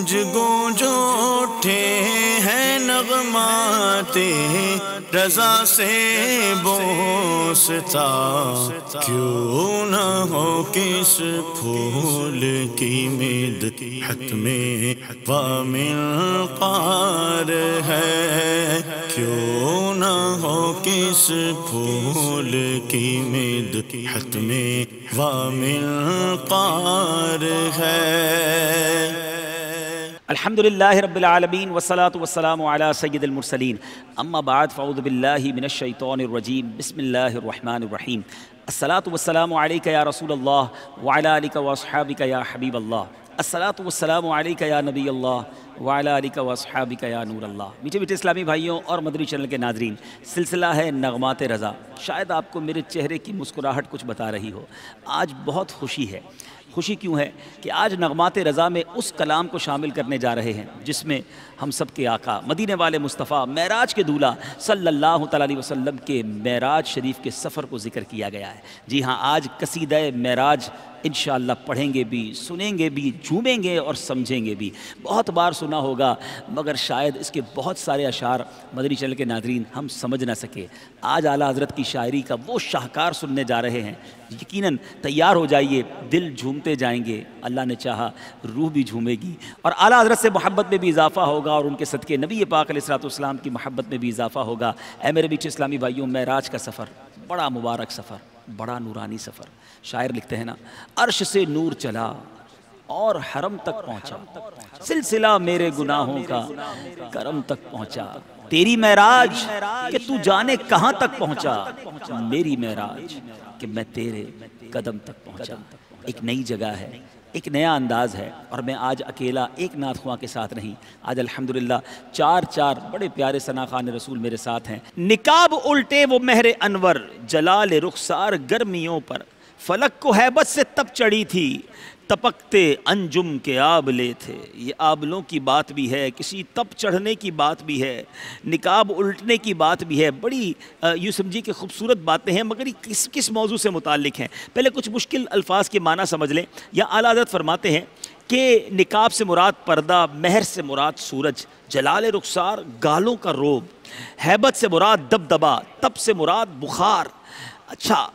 گونج گونج اٹھے ہیں نغمات رضا سے بوستا، کیوں نہ ہو کس پھول کی مدحت میں ومنقار ہے، کیوں نہ ہو کس پھول کی مدحت میں ومنقار ہے۔ الحمدللہ رب العالمین والصلاة والسلام علی سید المرسلین، اما بعد فاعوذ باللہ من الشیطان الرجیم، بسم اللہ الرحمن الرحیم۔ الصلاة والسلام علیک یا رسول اللہ وعلی آلک واصحابک یا حبیب اللہ، الصلاة والسلام علیک یا نبی اللہ وعلی آلک واصحابک یا نور اللہ۔ میٹھے میٹھے اسلامی بھائیوں اور مدنی چینل کے ناظرین، سلسلہ ہے نغمات رضا۔ شاید آپ کو میرے چہرے کی مسکراہٹ کچھ بتا رہی ہو، آج بہت خوشی ہے۔ خوشی کیوں ہے کہ آج نغمات رضا میں اس کلام کو شامل کرنے جا رہے ہیں جس میں ہم سب کے آقا مدینے والے مصطفیٰ معراج کے دولہ صلی اللہ تعالیٰ علیہ وسلم کے معراج شریف کے سفر کو ذکر کیا گیا ہے۔ جی ہاں، آج قصیدہ معراج انشاءاللہ پڑھیں گے بھی، سنیں گے بھی، جھومیں گے اور سمجھیں گے بھی۔ بہت بار سنا ہوگا مگر شاید اس کے بہت سارے اشعار مدنی چینل کے ناظرین ہم سمجھ نہ سکے۔ آج اعلیٰ حضرت کی شاعری کا وہ شاہکار سننے جا رہے ہیں، یقیناً تیار ہو جائیے، دل جھومتے جائیں گے، اللہ نے چاہا روح بھی جھومے گی، اور اعلیٰ حضرت سے محبت میں بھی اضافہ ہوگا اور ان کے صدقے نبی پاک علیہ السلام کی محبت میں بھی اضافہ ہوگا۔ اے میرے میٹھے اسلامی بھائیوں، معراج کا سفر بڑا مبارک سفر، بڑا نورانی سفر۔ شاعر لکھتے ہیں نا، عرش سے نور چلا اور حرم تک پہنچا، سلسلہ میرے گناہوں کا کرم تک پہنچا، تیری معراج کہ تو جانے کہاں تک پہنچا، میری معراج کہ میں تیرے قدم تک پہنچا۔ ایک نئی جگہ ہے، ایک نیا انداز ہے، اور میں آج اکیلا ایک نعت خواں کے ساتھ نہیں، آج الحمدللہ چار بڑے پیارے ثناخوان رسول میرے ساتھ ہیں۔ نقاب الٹے وہ مہر انور، جلال رخسار گرمیوں پر، فلک کو ہیبت سے تب چڑھی تھی، تپکتے انجم کے آبلے تھے۔ یہ آبلوں کی بات بھی ہے، کسی تپ چڑھنے کی بات بھی ہے، نقاب الٹنے کی بات بھی ہے، بڑی یوں سمجھی کہ خوبصورت باتیں ہیں، مگر یہ کس موضوع سے متعلق ہیں؟ پہلے کچھ مشکل الفاظ کے معنی سمجھ لیں۔ یا اعلیٰ حضرت فرماتے ہیں کہ نقاب سے مراد پردہ، مہر سے مراد سورج، جلال رخسار گالوں کا روب، ہیبت سے مراد دبدبا، تپ سے مراد بخار، اچھا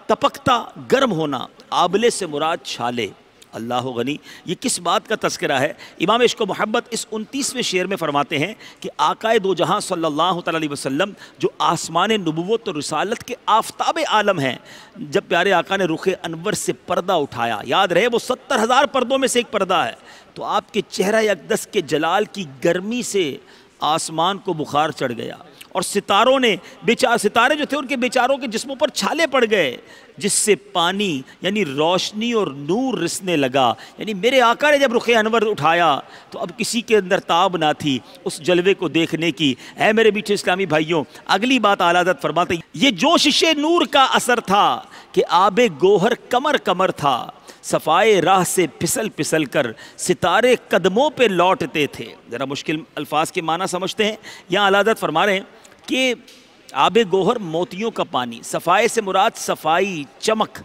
تپکتا گرم ہونا، آبلے سے مراد چھالے۔ اللہ غنی، یہ کس بات کا تذکرہ ہے؟ امام عشق و محبت اس 29ویں شعر میں فرماتے ہیں کہ آقائے دو جہاں صلی اللہ تعالیٰ علیہ وسلم جو آسمان نبوت و رسالت کے آفتاب عالم ہیں، جب پیارے آقا نے رخ انور سے پردہ اٹھایا، یاد رہے وہ 70,000 پردوں میں سے ایک پردہ ہے، تو آپ کے چہرہ اقدس کے جلال کی گرمی سے آسمان کو بخار چڑھ گیا، اور ستاروں نے ستارے جو تھے ان کے بیچاروں کے جسموں پر چھالے پڑ گئے، جس سے پانی یعنی روشنی اور نور رسنے لگا۔ یعنی میرے آقا نے جب رخ انور اٹھایا تو اب کسی کے اندر تاب نہ تھی اس جلوے کو دیکھنے کی۔ اے میرے میٹھے اسلامی بھائیوں، اگلی بات اعلیٰ حضرت فرماتے ہیں، یہ جوشش نور کا اثر تھا کہ آب گوہر کمر تھا، صفائے راہ سے پھسل کر ستارے قدموں پہ لوٹتے تھے۔ ذرا مشکل الفاظ کے معنی سمجھتے ہیں۔ یہاں اعلیٰ حضرت فرما رہے ہیں کہ آب گوہر موتیوں کا پانی، صفائے سے مراد صفائی، چمک۔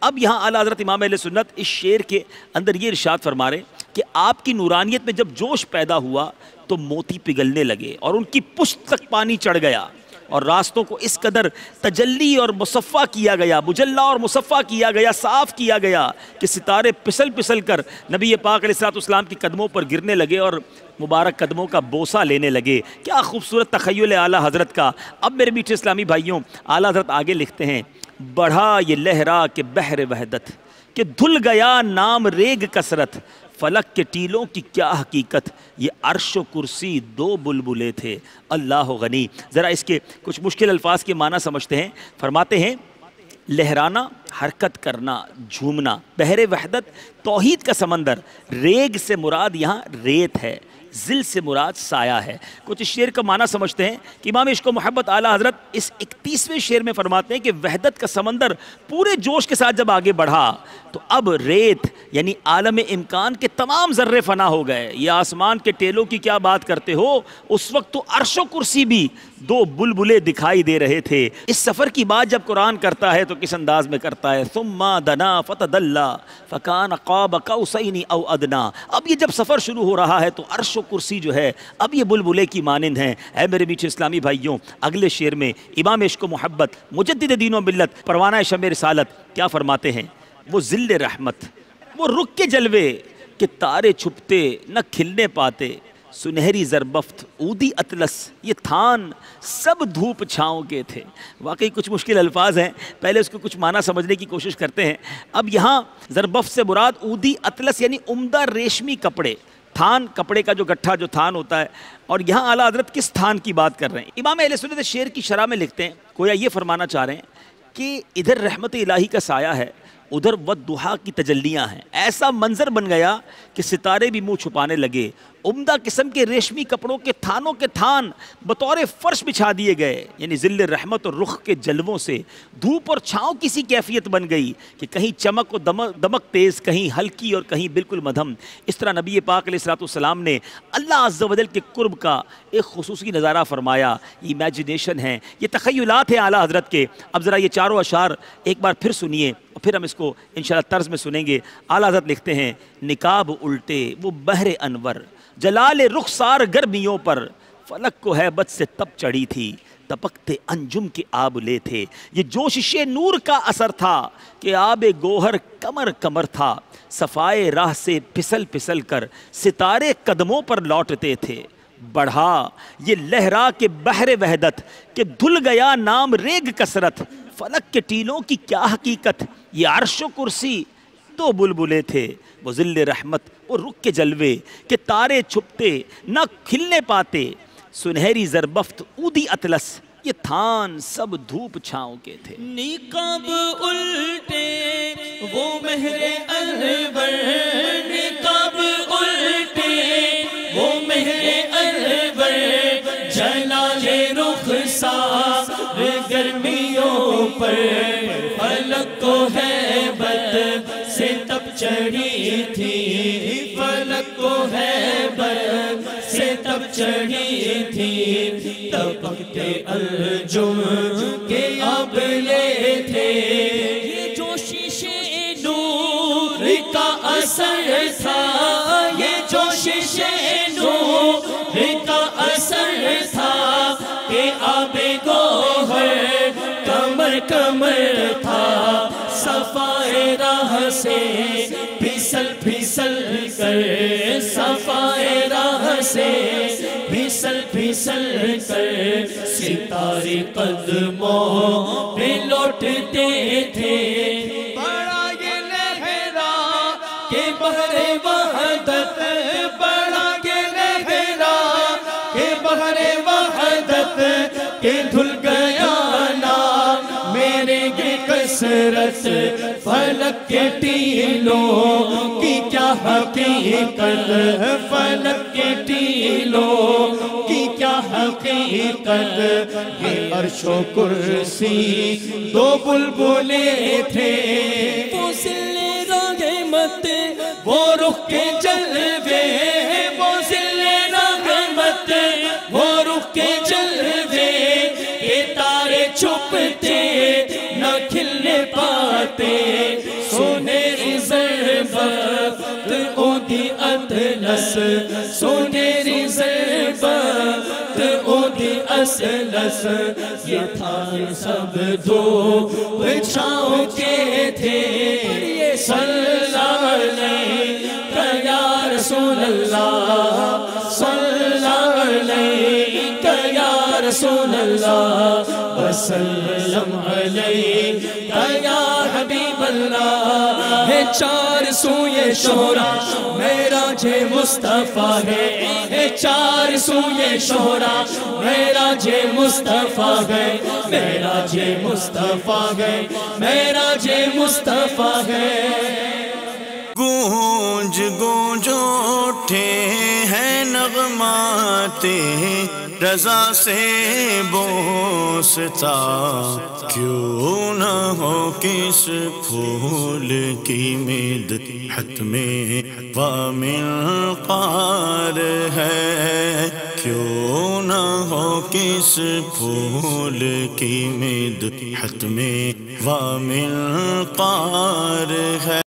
اب یہاں اعلیٰ حضرت امام اہل سنت اس شعر کے اندر یہ ارشاد فرما رہے ہیں کہ آپ کی نورانیت میں جب جوش پیدا ہوا تو موتی پگھلنے لگے اور ان کی پشت تک پانی چڑھ گیا، اور راستوں کو اس قدر تجلی اور مصفہ کیا گیا، مجلہ اور مصفہ کیا گیا، صاف کیا گیا کہ ستارے پھسل کر نبی پاک علیہ السلام کی قدموں پر گرنے لگے اور مبارک قدموں کا بوسہ لینے لگے۔ کیا خوبصورت تخیل اعلیٰ حضرت کا۔ اب میرے میٹھے اسلامی بھائیوں، اعلیٰ حضرت آگے لکھتے ہیں، بڑھا یہ لہرا کے بحر وحدت کہ دھل گیا نام ریگ کثرت، فلک کے ٹیلوں کی کیا حقیقت، یہ عرش و کرسی دو بلبلے تھے۔ اللہ غنی، ذرا اس کے کچھ مشکل الفاظ کے معنی سمجھتے ہیں۔ فرماتے ہیں، لہرانا، حرکت کرنا، جھومنا، بحر وحدت توحید کا سمندر، ریگ سے مراد یہاں ریت ہے، ذل سے مراد سایہ ہے۔ کچھ اس شعر کا معنی سمجھتے ہیں کہ امام عشق و محبت اعلیٰ حضرت اس 31ویں شعر میں فرماتے ہیں کہ وحدت کا سمندر پورے جوش کے ساتھ جب آگے بڑھا تو اب ریت یعنی عالم امکان کے تمام ذرے فنا ہو گئے. یہ آسمان کے ٹیلوں کی کیا بات کرتے ہو, اس وقت تو عرش و کرسی بھی دو بلبلے دکھائی دے رہے تھے. اس سفر کی بات جب قرآن کرتا ہے تو کس انداز میں کرتا ہے, ثم دنا فتدلا فکان قاب قوسین او ادنا. اب یہ جب سفر شروع ہو رہا ہے تو عرش و کرسی جو ہے اب یہ بلبلے کی مانند ہیں. اے میرے میٹھے اسلامی بھائیوں, اگلے شعر میں امام عشق و محبت مجدد دین و ملت پروانہ شمع رسالت کیا فرماتے ہیں, وہ ذل رحمت, وہ رخ کے جلوے کہ تارے چھپتے نہ کھلنے پاتے, سنہری زربفت اودی اطلس یہ تھان سب دھوپ چھاؤں کے تھے. واقعی کچھ مشکل الفاظ ہیں, پہلے اس کو کچھ معنی سمجھنے کی کوشش کرتے ہیں. اب یہاں زربفت سے مراد اودی اطلس یعنی عمدہ ریشمی کپڑے, تھان کپڑے کا جو گٹھا جو تھان ہوتا ہے, اور یہاں اعلیٰ حضرت کس تھان کی بات کر رہے ہیں. امام اہل سنت شعر کی شرح میں لکھتے ہیں, گویا یہ فرمانا چاہ رہے ہیں کہ ادھر رحمت الہی کا سایہ ہے, ادھر والضحیٰ کی تجلیاں ہیں. ایسا منظر بن گیا کہ ستارے بھی منہ چھپانے لگے. عمدہ قسم کے ریشمی کپڑوں کے تھانوں کے تھان بطور فرش بچھا دیے گئے, یعنی ذل رحمت اور رخ کے جلووں سے دھوپ اور چھاؤں کی سی کیفیت بن گئی کہ کہیں چمک و دمک تیز, کہیں ہلکی اور کہیں بالکل مدھم. اس طرح نبی پاک علیہ الصلوۃ والسلام نے اللہ عز و جل کے قرب کا ایک خصوصی نظارہ فرمایا. یہ امیجنیشن ہے, یہ تخیلات ہیں اعلیٰ حضرت کے. اب ذرا یہ چاروں اشعار ایک بار پھر سنیے, اور پھر ہم اس کو انشاءاللہ طرز میں سنیں گے. اعلیٰ حضرت لکھتے ہیں, نقاب الٹے وہ بحر انور, جلال رخسار گرمیوں پر, فلک کو ہیبت سے تب چڑھی تھی, تپکتے انجم کے آب لے تھے. یہ جوشش نور کا اثر تھا کہ آب گوہر کمر کمر تھا, صفائے راہ سے پھسل پھسل کر ستارے قدموں پر لوٹتے تھے. بڑھا یہ لہرا کے بحر وحدت کہ دھل گیا نام ریگ کثرت, فلک کے ٹیلوں کی کیا حقیقت, یہ عرش و کرسی دو بلبلے تھے. وہ ذل رحمت وہ رخ کے جلوے کہ تارے چھپتے نہ کھلنے پاتے, سنہری زربفت اودی اطلس یہ تھان سب دھوپ چھاؤں کے تھے. نقاب الٹے وہ مہر انور, نقاب الٹے وہ مہر انور, جلال رخسار گرمیوں پر, فلک کو ہیبت سے تب چڑھی تھی, فلک کو ہیبت سے تب چڑھی تھی, تپکتے انجم کے آب لے تھے. یہ جوشش نور کا اثر تھا, یہ جوشش نور کا اثر تھا کہ آب گوہر کمر کمر تھا, صفائے راہ سے پھسل پھسل کر, صفائے راہ سے پھسل پھسل کر, ستارے قدموں پہ لوٹتے تھے. بڑا یہ لہرا کہ بحر وحدت, بڑا یہ لہرا کہ بحر وحدت کہ دھل گیا نام میرے کی کثرت, فلک کے ٹیلوں کی کیا حقیقت, فلک کے ٹیلوں کی کیا حقیقت. یہ عرش و کرسی دو بلبلے تھے, وہ ذل رحمت وہ رخ کے جلوے, وہ ذل رحمت وہ رخ کے جلوے کہ تارے چھپتے نہ کھلنے پاتے, سنہری زربفت اودی اطلس, سنہری زربفت اودی اطلس, یہ تھان سب دھوپ چھاؤں کے تھے. صلی علیہ یا رسول اللہ, صلی علیہ یا رسول اللہ, وسلم علیہ یا حبیب اللہ. ہے چار سوئے شہرا معراج مصطفیٰ ہے, چار سوئے شہرا معراج مصطفیٰ ہے, معراج مصطفیٰ ہے, معراج مصطفیٰ ہے. گونج گونج اٹھے ہیں نغمات رضا سے بوستا کیوں نہ ہو کس پھول کی مدحت میں ومنقار ہے کیوں نہ ہو کس پھول کی مدحت میں ومنقار ہے